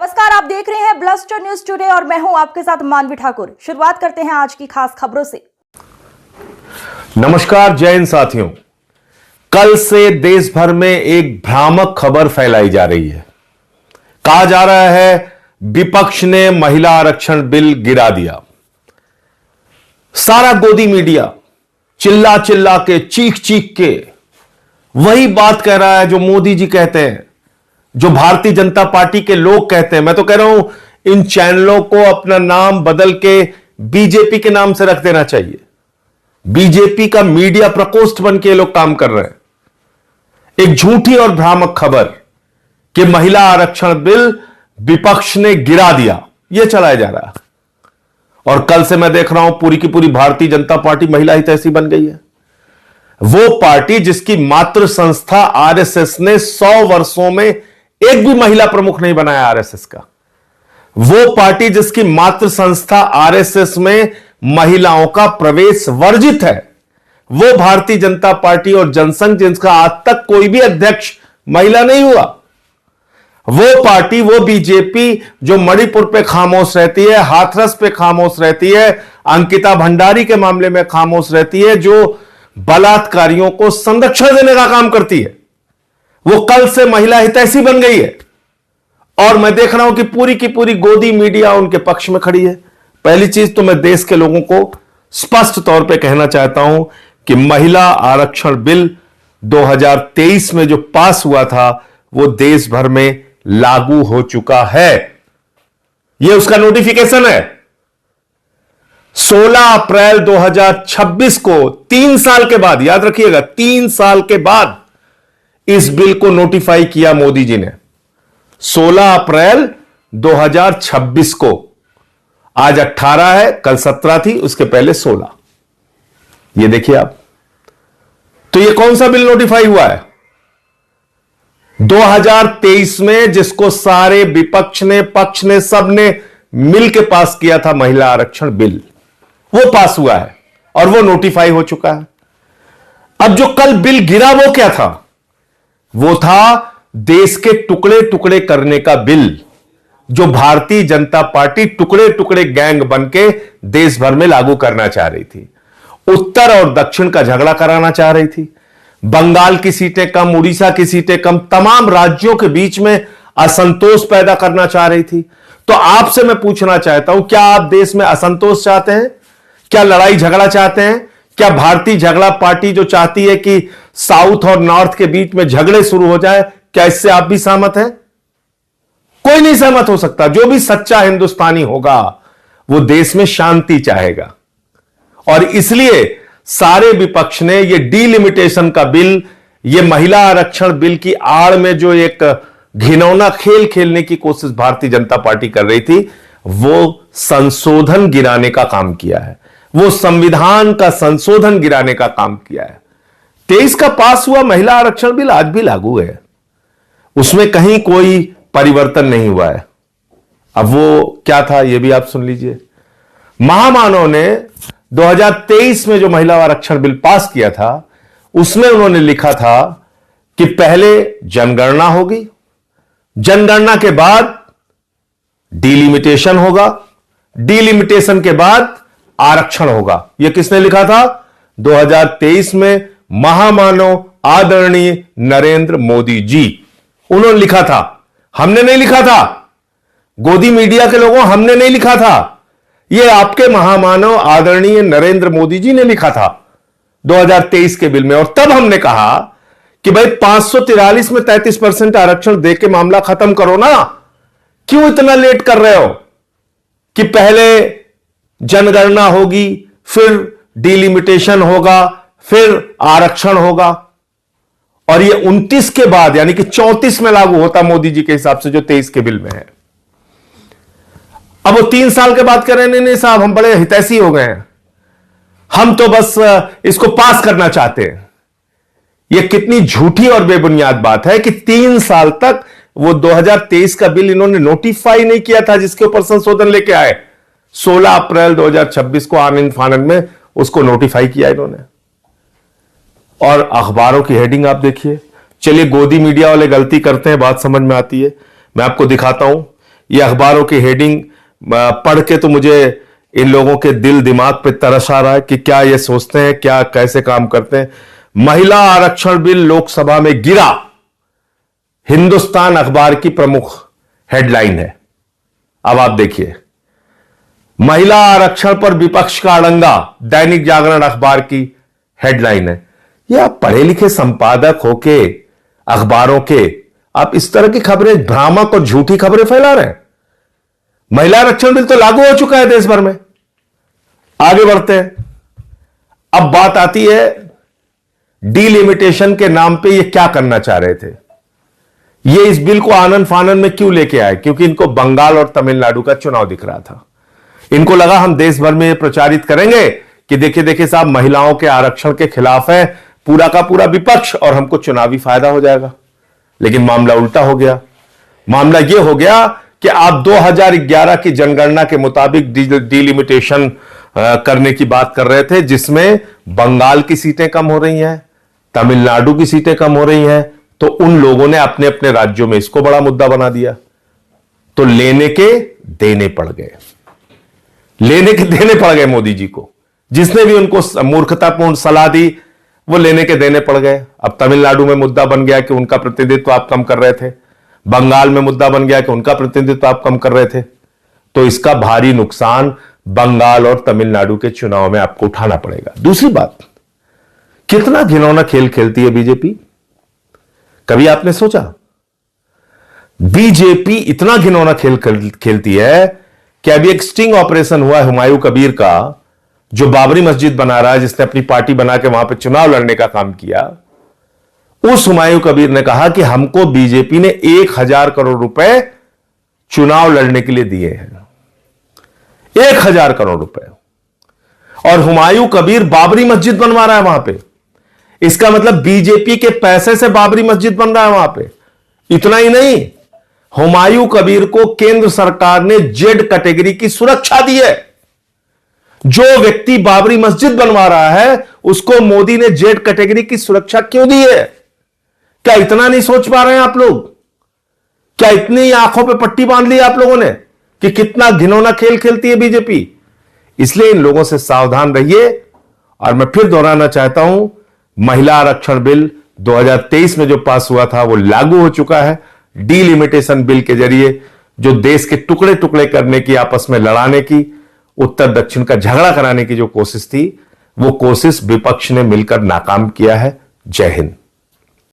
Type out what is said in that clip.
नमस्कार, आप देख रहे हैं ब्लस्टर न्यूज टुडे और मैं हूं आपके साथ मानवी ठाकुर। शुरुआत करते हैं आज की खास खबरों से। नमस्कार, जय हिंद साथियों। कल से देश भर में एक भ्रामक खबर फैलाई जा रही है। कहा जा रहा है विपक्ष ने महिला आरक्षण बिल गिरा दिया। सारा गोदी मीडिया चिल्ला चिल्ला के, चीख चीख के वही बात कह रहा है जो मोदी जी कहते हैं, जो भारतीय जनता पार्टी के लोग कहते हैं। मैं तो कह रहा हूं इन चैनलों को अपना नाम बदल के बीजेपी के नाम से रख देना चाहिए। बीजेपी का मीडिया प्रकोष्ठ बन के लोग काम कर रहे हैं। एक झूठी और भ्रामक खबर कि महिला आरक्षण बिल विपक्ष ने गिरा दिया, यह चलाया जा रहा है। और कल से मैं देख रहा हूं पूरी की पूरी भारतीय जनता पार्टी महिला हितैषी बन गई है। वो पार्टी जिसकी मातृ संस्था आरएसएस ने 100 वर्षों में एक भी महिला प्रमुख नहीं बनाया आरएसएस का। वो पार्टी जिसकी मातृ संस्था आरएसएस में महिलाओं का प्रवेश वर्जित है, वो भारतीय जनता पार्टी और जनसंघ जिसका आज तक कोई भी अध्यक्ष महिला नहीं हुआ। वो पार्टी, वो बीजेपी जो मणिपुर पे खामोश रहती है, हाथरस पे खामोश रहती है, अंकिता भंडारी के मामले में खामोश रहती है, जो बलात्कारियों को संरक्षण देने का काम करती है, वो कल से महिला हितैषी बन गई है। और मैं देख रहा हूं कि पूरी की पूरी गोदी मीडिया उनके पक्ष में खड़ी है। पहली चीज तो मैं देश के लोगों को स्पष्ट तौर पे कहना चाहता हूं कि महिला आरक्षण बिल 2023 में जो पास हुआ था वो देश भर में लागू हो चुका है। यह उसका नोटिफिकेशन है। 16 अप्रैल 2026 को, 3 साल के बाद, याद रखिएगा 3 साल के बाद इस बिल को नोटिफाई किया मोदी जी ने। 16 अप्रैल 2026 को, आज 18 है, कल 17 थी, उसके पहले 16। ये देखिए आप। तो ये कौन सा बिल नोटिफाई हुआ है? 2023 में, जिसको सारे विपक्ष ने, पक्ष ने, सब ने मिलकर पास किया था, महिला आरक्षण बिल, वो पास हुआ है और वो नोटिफाई हो चुका है। अब जो कल बिल गिरा वो क्या था? वो था देश के टुकड़े टुकड़े करने का बिल, जो भारतीय जनता पार्टी टुकड़े टुकड़े गैंग बन के देश भर में लागू करना चाह रही थी। उत्तर और दक्षिण का झगड़ा कराना चाह रही थी। बंगाल की सीटें कम, उड़ीसा की सीटें कम, तमाम राज्यों के बीच में असंतोष पैदा करना चाह रही थी। तो आपसे मैं पूछना चाहता हूं, क्या आप देश में असंतोष चाहते हैं? क्या लड़ाई झगड़ा चाहते हैं? क्या भारतीय झगड़ा पार्टी जो चाहती है कि साउथ और नॉर्थ के बीच में झगड़े शुरू हो जाए, क्या इससे आप भी सहमत हैं? कोई नहीं सहमत हो सकता। जो भी सच्चा हिंदुस्तानी होगा वो देश में शांति चाहेगा। और इसलिए सारे विपक्ष ने ये डीलिमिटेशन का बिल, ये महिला आरक्षण बिल की आड़ में जो एक घिनौना खेल खेलने की कोशिश भारतीय जनता पार्टी कर रही थी, वो संशोधन गिराने का काम किया है। वो संविधान का संशोधन गिराने का काम किया है। 23 का पास हुआ महिला आरक्षण बिल आज भी लागू है, उसमें कहीं कोई परिवर्तन नहीं हुआ है। अब वो क्या था ये भी आप सुन लीजिए। महामानव ने 2023 में जो महिला आरक्षण बिल पास किया था, उसमें उन्होंने लिखा था कि पहले जनगणना होगी, जनगणना के बाद डीलिमिटेशन होगा, डीलिमिटेशन के बाद आरक्षण होगा। यह किसने लिखा था? 2023 में महामानव आदरणीय नरेंद्र मोदी जी, उन्होंने लिखा था। हमने नहीं लिखा था, गोदी मीडिया के लोगों, हमने नहीं लिखा था। यह आपके महामानव आदरणीय नरेंद्र मोदी जी ने लिखा था 2023 के बिल में। और तब हमने कहा कि भाई 543 में 33% आरक्षण दे के मामला खत्म करो ना। क्यों इतना लेट कर रहे हो कि पहले जनगणना होगी, फिर डीलिमिटेशन होगा, फिर आरक्षण होगा, और ये 29 के बाद यानी कि 34 में लागू होता मोदी जी के हिसाब से, जो 23 के बिल में है। अब वो 3 साल के बाद कह रहे हैं नहीं साहब, हम बड़े हितैषी हो गए हैं, हम तो बस इसको पास करना चाहते हैं। यह कितनी झूठी और बेबुनियाद बात है कि 3 साल तक वो 2023 का बिल इन्होंने नोटिफाई नहीं किया था, जिसके ऊपर संशोधन लेके आए। 16 अप्रैल 2026 को आनंद फानंद में उसको नोटिफाई किया इन्होंने। और अखबारों की हेडिंग आप देखिए। चलिए, गोदी मीडिया वाले गलती करते हैं, बात समझ में आती है। मैं आपको दिखाता हूं ये अखबारों की हेडिंग पढ़ के तो मुझे इन लोगों के दिल दिमाग पे तरस आ रहा है कि क्या ये सोचते हैं, क्या कैसे काम करते हैं। महिला आरक्षण बिल लोकसभा में गिरा, हिंदुस्तान अखबार की प्रमुख हेडलाइन है। अब आप देखिए, महिला आरक्षण पर विपक्ष का अड़ंगा, दैनिक जागरण अखबार की हेडलाइन है। ये आप पढ़े लिखे संपादक होके अखबारों के, आप इस तरह की खबरें, भ्रामक और झूठी खबरें फैला रहे हैं। महिला आरक्षण बिल तो लागू हो चुका है देश भर में। आगे बढ़ते हैं। अब बात आती है डीलिमिटेशन के नाम पे ये क्या करना चाह रहे थे। ये इस बिल को आनन फानन में क्यों लेके आए? क्योंकि इनको बंगाल और तमिलनाडु का चुनाव दिख रहा था। इनको लगा हम देश भर में प्रचारित करेंगे कि देखिए देखिए साहब, महिलाओं के आरक्षण के खिलाफ है पूरा का पूरा विपक्ष और हमको चुनावी फायदा हो जाएगा। लेकिन मामला उल्टा हो गया। मामला यह हो गया कि आप 2011 की जनगणना के मुताबिक डीलिमिटेशन करने की बात कर रहे थे, जिसमें बंगाल की सीटें कम हो रही हैं, तमिलनाडु की सीटें कम हो रही हैं, तो उन लोगों ने अपने अपने राज्यों में इसको बड़ा मुद्दा बना दिया। तो लेने के देने पड़ गए, लेने के देने पड़ गए मोदी जी को। जिसने भी उनको मूर्खतापूर्ण सलाह दी वो लेने के देने पड़ गए। अब तमिलनाडु में मुद्दा बन गया कि उनका प्रतिनिधित्व आप कम कर रहे थे, बंगाल में मुद्दा बन गया कि उनका प्रतिनिधित्व आप कम कर रहे थे। तो इसका भारी नुकसान बंगाल और तमिलनाडु के चुनाव में आपको उठाना पड़ेगा। दूसरी बात, कितना घिनौना खेल खेलती है बीजेपी। कभी आपने सोचा बीजेपी इतना घिनौना खेल खेलती है कि अभी एक स्टिंग ऑपरेशन हुआ है हुमायूं कबीर का, जो बाबरी मस्जिद बना रहा है, जिसने अपनी पार्टी बना के वहां पे चुनाव लड़ने का काम किया। उस हुमायूं कबीर ने कहा कि हमको बीजेपी ने 1000 करोड़ रुपए चुनाव लड़ने के लिए दिए हैं, 1000 करोड़ रुपए। और हुमायूं कबीर बाबरी मस्जिद बनवा रहा है वहां पे। इसका मतलब बीजेपी के पैसे से बाबरी मस्जिद बन रहा है वहां पे। इतना ही नहीं, हुमायूं कबीर को केंद्र सरकार ने जेड कैटेगरी की सुरक्षा दी है। जो व्यक्ति बाबरी मस्जिद बनवा रहा है उसको मोदी ने जेड कैटेगरी की सुरक्षा क्यों दी है? क्या इतना नहीं सोच पा रहे हैं आप लोग? क्या इतनी आंखों पे पट्टी बांध ली आप लोगों ने कि कितना घिनौना खेल खेलती है बीजेपी? इसलिए इन लोगों से सावधान रहिए। और मैं फिर दोहराना चाहता हूं, महिला आरक्षण बिल 2023 में जो पास हुआ था वो लागू हो चुका है। डीलिमिटेशन बिल के जरिए जो देश के टुकड़े टुकड़े करने की, आपस में लड़ाने की, उत्तर दक्षिण का झगड़ा कराने की जो कोशिश थी, वो कोशिश विपक्ष ने मिलकर नाकाम किया है। जय हिंद।